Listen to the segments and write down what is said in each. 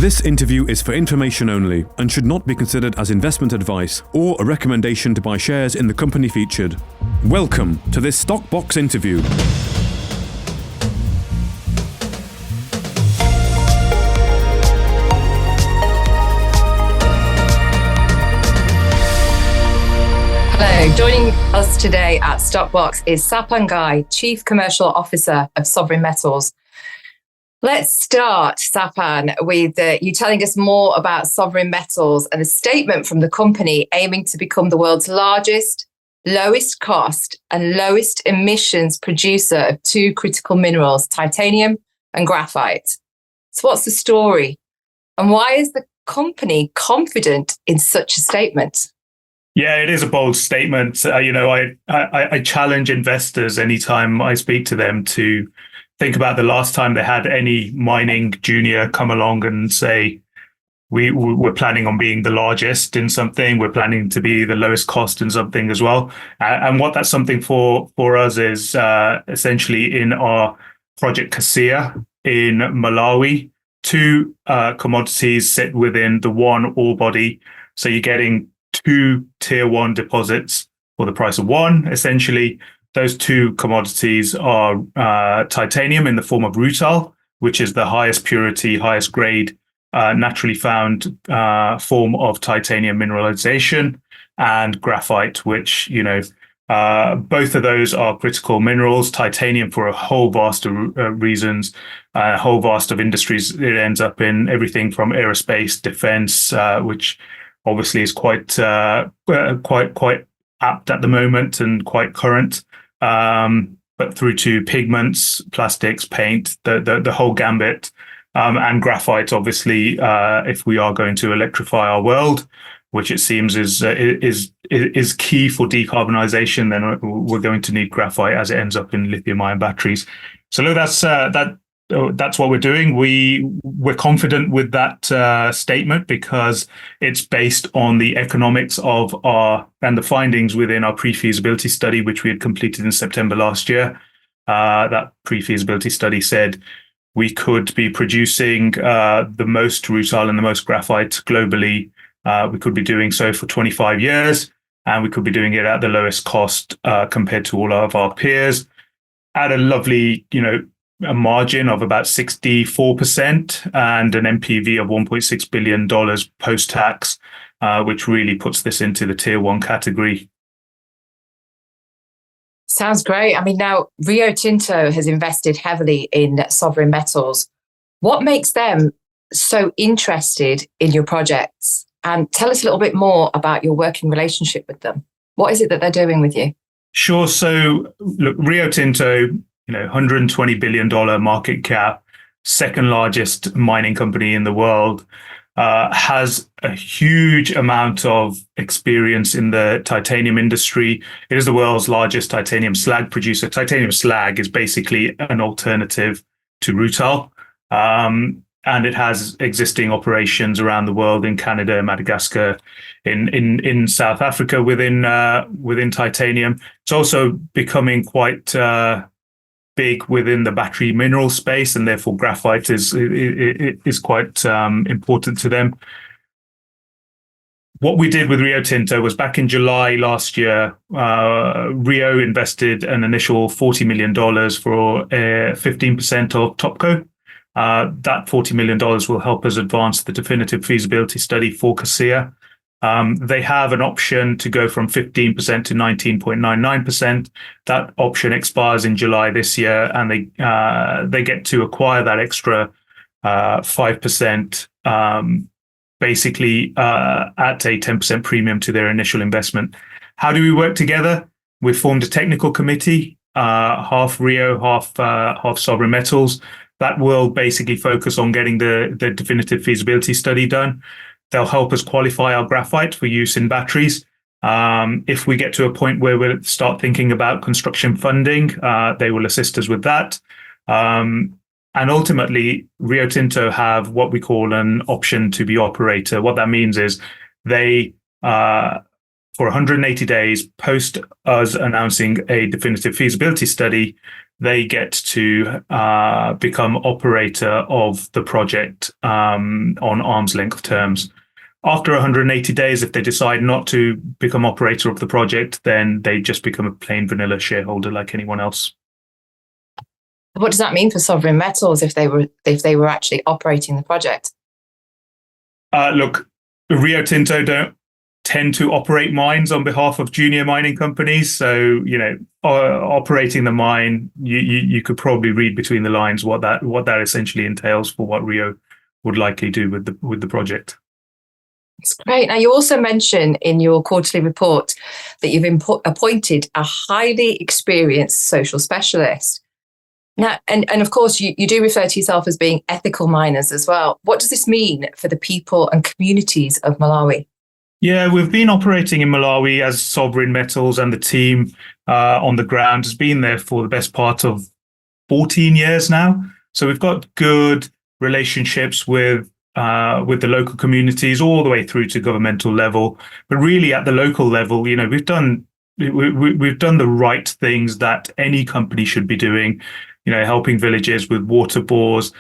This interview is for information only and should not be considered as investment advice or a recommendation to buy shares in the company featured. Welcome to this Stock Box interview. Hello, joining us today at Stockbox is Sapan Ghai, Chief Commercial Officer of Sovereign Metals. Let's start, Sapan, with you telling us more about Sovereign Metals and a statement from the company aiming to become the world's largest, lowest cost and lowest emissions producer of two critical minerals, titanium and graphite. So what's the story? And why is the company confident in such a statement? Yeah, it is a bold statement. I challenge investors anytime I speak to them to think about the last time they had any mining junior come along and say, we're planning on being the largest in something, we're planning to be the lowest cost in something as well. And what that's something for us is essentially in our project Kasiya in Malawi, two commodities sit within the one ore body. So you're getting two tier one deposits for the price of one. Essentially, those two commodities are titanium in the form of rutile, which is the highest purity, highest grade, naturally found form of titanium mineralization, and graphite, which, both of those are critical minerals. Titanium for a whole vast of reasons, a whole vast of industries. It ends up in everything from aerospace, defense, which obviously is quite apt at the moment and quite current. But through to pigments, plastics, paint, the whole gambit, and graphite. Obviously, if we are going to electrify our world, which it seems is key for decarbonisation, then we're going to need graphite as it ends up in lithium-ion batteries. So look, that's what we're doing. We're confident with that statement because it's based on the economics of and the findings within our pre-feasibility study, which we had completed in September last year. That pre-feasibility study said we could be producing the most rutile and the most graphite globally. We could be doing so for 25 years, and we could be doing it at the lowest cost compared to all of our peers at a lovely, a margin of about 64% and an NPV of $1.6 billion post-tax, which really puts this into the tier one category. Sounds great. I mean, now Rio Tinto has invested heavily in Sovereign Metals. What makes them so interested in your projects? And tell us a little bit more about your working relationship with them. What is it that they're doing with you? Sure. So look, Rio Tinto, $120 billion market cap, second largest mining company in the world, has a huge amount of experience in the titanium industry. It is the world's largest titanium slag producer. Titanium slag is basically an alternative to rutile. And it has existing operations around the world in Canada, Madagascar, in South Africa within titanium. It's also becoming quite big within the battery mineral space, and therefore graphite is quite important to them. What we did with Rio Tinto was back in July last year, Rio invested an initial $40 million for 15% of Topco. That $40 million will help us advance the definitive feasibility study for Kasiya. They have an option to go from 15% to 19.99%. That option expires in July this year, and they get to acquire that extra 5%, basically at a 10% premium to their initial investment. How do we work together? We've formed a technical committee, half Rio, half Sovereign Metals, that will basically focus on getting the definitive feasibility study done. They'll help us qualify our graphite for use in batteries. If we get to a point where we'll start thinking about construction funding, they will assist us with that. And ultimately, Rio Tinto have what we call an option to be operator. What that means is they for 180 days post us announcing a definitive feasibility study, they get to become operator of the project on arm's length terms. After 180 days, if they decide not to become operator of the project, then they just become a plain vanilla shareholder like anyone else. What does that mean for Sovereign Metals if they were actually operating the project? Look, Rio Tinto don't tend to operate mines on behalf of junior mining companies. So, operating the mine, you could probably read between the lines what that essentially entails for what Rio would likely do with the project. That's great. Now, you also mentioned in your quarterly report that you've appointed a highly experienced social specialist. Now, and of course, you do refer to yourself as being ethical miners as well. What does this mean for the people and communities of Malawi? Yeah, we've been operating in Malawi as Sovereign Metals, and the team on the ground has been there for the best part of 14 years now. So we've got good relationships with the local communities all the way through to governmental level. But really, at the local level, we've done the right things that any company should be doing. Helping villages with water bores,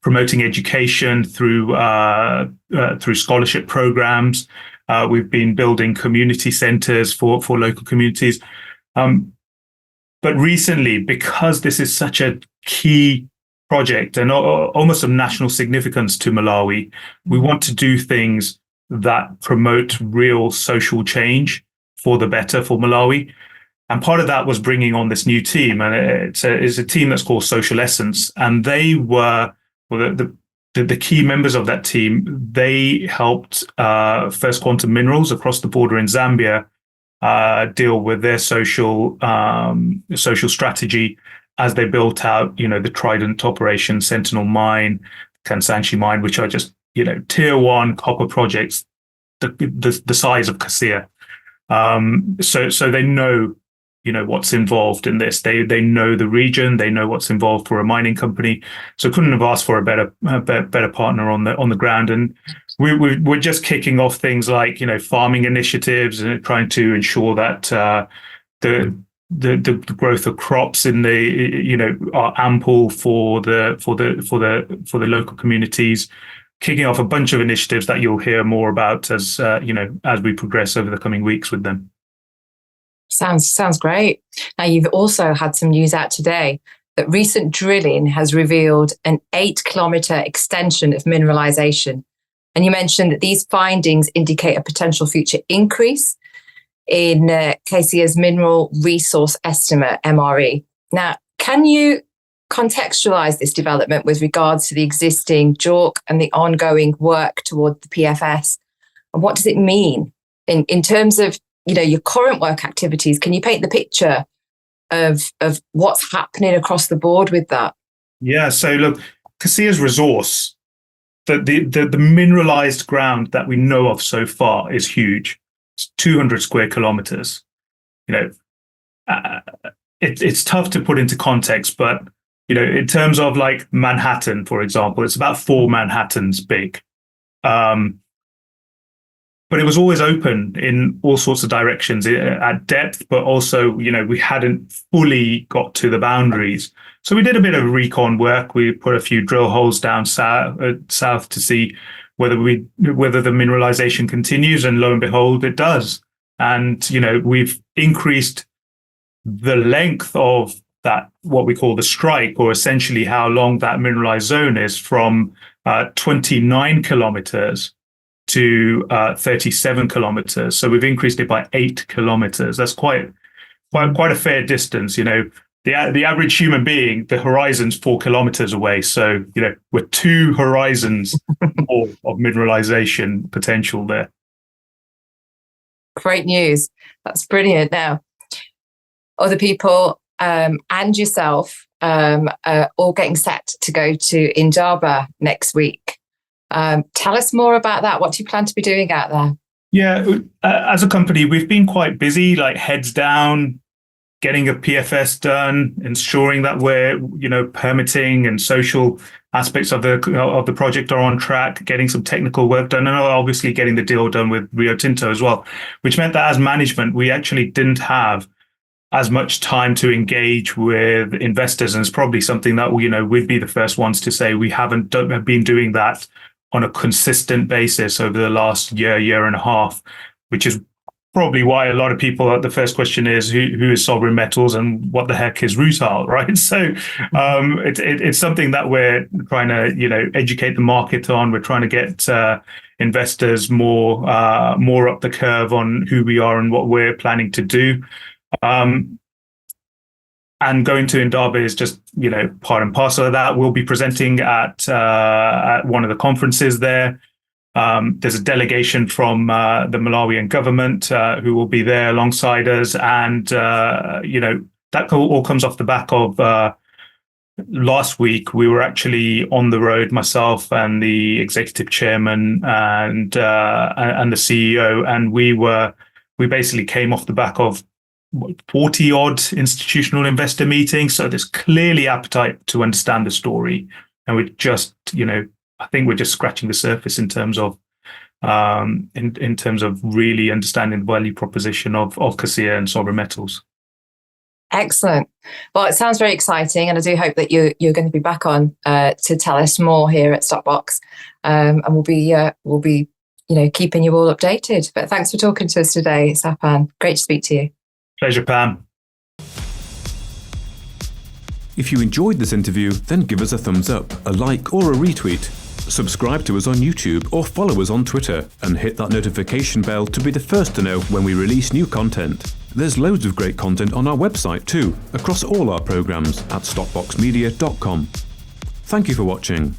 promoting education through scholarship programs. We've been building community centres for local communities. But recently, because this is such a key project and almost of national significance to Malawi, we want to do things that promote real social change for the better for Malawi. And part of that was bringing on this new team, and it's a team that's called Social Essence. And they were the key members of that team. They helped First Quantum Minerals across the border in Zambia deal with their social strategy as they built out, the Trident operation, Sentinel Mine, Kansanshi Mine, which are just tier 1 copper projects, the size of Kasiya. So they know. What's involved in this. They know the region. They know what's involved for a mining company. So couldn't have asked for a better partner on the ground. And we're just kicking off things like farming initiatives and trying to ensure that the growth of crops in the are ample for the local communities. Kicking off a bunch of initiatives that you'll hear more about as we progress over the coming weeks with them. Sounds great. Now, you've also had some news out today that recent drilling has revealed an 8-kilometre extension of mineralisation. And you mentioned that these findings indicate a potential future increase in Kasiya's mineral resource estimate, MRE. Now, can you contextualise this development with regards to the existing JORC and the ongoing work toward the PFS? And what does it mean in terms of your current work activities? Can you paint the picture of what's happening across the board with that? Yeah. So look, Kasiya's resource, the mineralized ground that we know of so far is huge. It's 200 square kilometers. It's tough to put into context, but in terms of like Manhattan, for example, it's about 4 Manhattans big. But it was always open in all sorts of directions at depth, but also, we hadn't fully got to the boundaries. So we did a bit of recon work. We put a few drill holes down south to see whether the mineralization continues, and lo and behold, it does. And, we've increased the length of that, what we call the strike, or essentially how long that mineralized zone is, from 29 kilometers to 37 kilometers. So we've increased it by 8 kilometers. That's quite a fair distance. The average human being, the horizon's 4 kilometers away. So, we're 2 horizons more of mineralization potential there. Great news. That's brilliant. Now, other people and yourself are all getting set to go to Indaba next week. Tell us more about that. What do you plan to be doing out there? Yeah, as a company, we've been quite busy, like heads down, getting a PFS done, ensuring that we're, permitting and social aspects of the project are on track, getting some technical work done, and obviously getting the deal done with Rio Tinto as well, which meant that as management, we actually didn't have as much time to engage with investors. And it's probably something that, we'd be the first ones to say we haven't been doing that on a consistent basis over the last year and a half, which is probably why a lot of people, the first question is who is Sovereign Metals and what the heck is Rutile, right? So it's something that we're trying to educate the market on. We're trying to get investors more up the curve on who we are and what we're planning to do. And going to Indaba is just part and parcel of that. We'll be presenting at one of the conferences there. There's a delegation from the Malawian government who will be there alongside us, and that all comes off the back of last week. We were actually on the road, myself and the executive chairman and the CEO, and we basically came off the back of 40 odd institutional investor meetings. So there's clearly appetite to understand the story, and we're just I think we're just scratching the surface in terms of in terms of really understanding the value proposition of Kasiya and Sovereign Metals. Excellent. Well, it sounds very exciting, and I do hope that you're going to be back on to tell us more here at Stockbox, and we'll be keeping you all updated. But thanks for talking to us today, Sapan. Great to speak to you. Pleasure, Pam. If you enjoyed this interview, then give us a thumbs up, a like or a retweet. Subscribe to us on YouTube or follow us on Twitter, and hit that notification bell to be the first to know when we release new content. There's loads of great content on our website too, across all our programs at stockboxmedia.com. Thank you for watching.